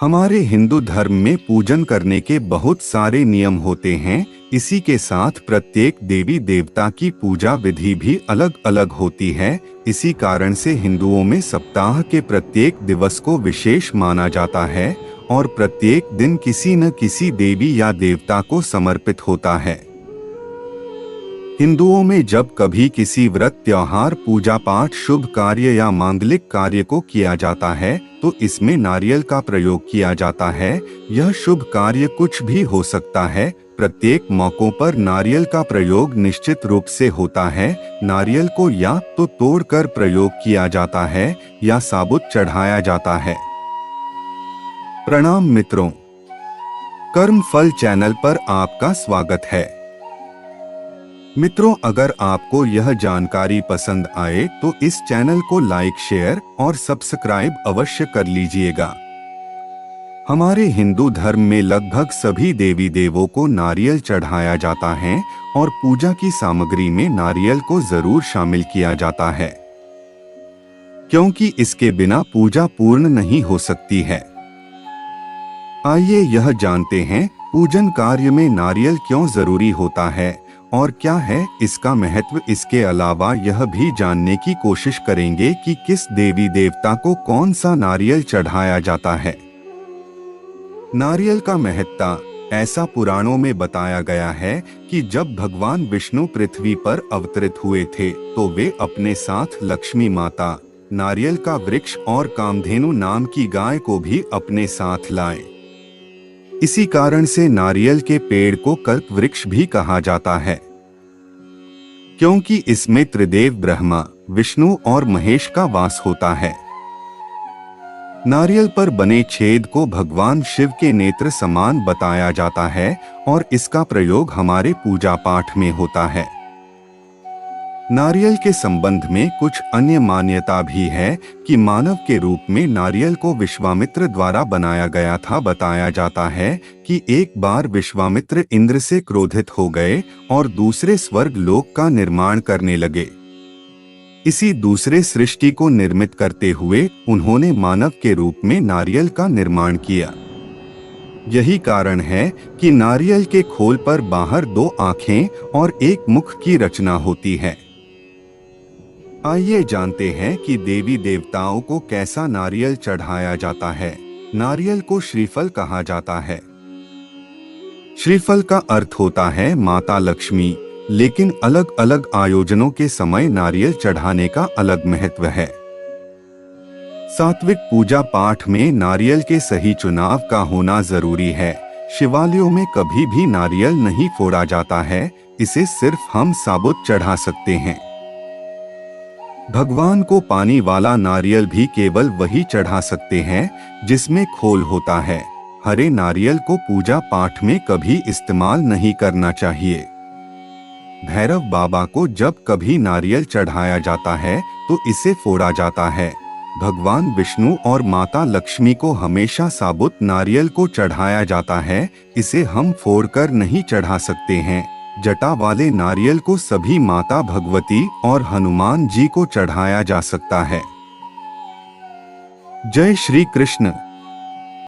हमारे हिंदू धर्म में पूजन करने के बहुत सारे नियम होते हैं। इसी के साथ प्रत्येक देवी देवता की पूजा विधि भी अलग अलग होती है। इसी कारण से हिंदुओं में सप्ताह के प्रत्येक दिवस को विशेष माना जाता है और प्रत्येक दिन किसी न किसी देवी या देवता को समर्पित होता है। हिंदुओं में जब कभी किसी व्रत, त्योहार, पूजा पाठ, शुभ कार्य या मांगलिक कार्य को किया जाता है तो इसमें नारियल का प्रयोग किया जाता है। यह शुभ कार्य कुछ भी हो सकता है। प्रत्येक मौकों पर नारियल का प्रयोग निश्चित रूप से होता है। नारियल को या तो तोड़कर प्रयोग किया जाता है या साबुत चढ़ाया जाता है। प्रणाम मित्रों, कर्म फल चैनल पर आपका स्वागत है। मित्रों, अगर आपको यह जानकारी पसंद आए तो इस चैनल को लाइक, शेयर और सब्सक्राइब अवश्य कर लीजिएगा। हमारे हिंदू धर्म में लगभग सभी देवी देवों को नारियल चढ़ाया जाता है और पूजा की सामग्री में नारियल को जरूर शामिल किया जाता है, क्योंकि इसके बिना पूजा पूर्ण नहीं हो सकती है। आइए यह जानते हैं पूजन कार्य में नारियल क्यों जरूरी होता है और क्या है इसका महत्व। इसके अलावा यह भी जानने की कोशिश करेंगे कि किस देवी देवता को कौन सा नारियल चढ़ाया जाता है। नारियल का महत्व ऐसा पुराणों में बताया गया है कि जब भगवान विष्णु पृथ्वी पर अवतरित हुए थे तो वे अपने साथ लक्ष्मी माता, नारियल का वृक्ष और कामधेनु नाम की गाय को भी अपने साथ लाए। इसी कारण से नारियल के पेड़ को कल्प वृक्ष भी कहा जाता है, क्योंकि इसमें त्रिदेव ब्रह्मा, विष्णु और महेश का वास होता है। नारियल पर बने छेद को भगवान शिव के नेत्र समान बताया जाता है और इसका प्रयोग हमारे पूजा पाठ में होता है। नारियल के संबंध में कुछ अन्य मान्यता भी है कि मानव के रूप में नारियल को विश्वामित्र द्वारा बनाया गया था। बताया जाता है कि एक बार विश्वामित्र इंद्र से क्रोधित हो गए और दूसरे स्वर्ग लोक का निर्माण करने लगे। इसी दूसरे सृष्टि को निर्मित करते हुए उन्होंने मानव के रूप में नारियल का निर्माण किया। यही कारण है कि नारियल के खोल पर बाहर 2 आंखें और 1 मुख की रचना होती है। आइए जानते हैं कि देवी देवताओं को कैसा नारियल चढ़ाया जाता है। नारियल को श्रीफल कहा जाता है। श्रीफल का अर्थ होता है माता लक्ष्मी, लेकिन अलग अलग आयोजनों के समय नारियल चढ़ाने का अलग महत्व है। सात्विक पूजा पाठ में नारियल के सही चुनाव का होना जरूरी है। शिवालयों में कभी भी नारियल नहीं फोड़ा जाता है, इसे सिर्फ हम साबुत चढ़ा सकते हैं। भगवान को पानी वाला नारियल भी केवल वही चढ़ा सकते हैं जिसमें खोल होता है। हरे नारियल को पूजा पाठ में कभी इस्तेमाल नहीं करना चाहिए। भैरव बाबा को जब कभी नारियल चढ़ाया जाता है तो इसे फोड़ा जाता है। भगवान विष्णु और माता लक्ष्मी को हमेशा साबुत नारियल को चढ़ाया जाता है, इसे हम फोड़कर नहीं चढ़ा सकते हैं। जटा वाले नारियल को सभी माता भगवती और हनुमान जी को चढ़ाया जा सकता है। जय श्री कृष्ण।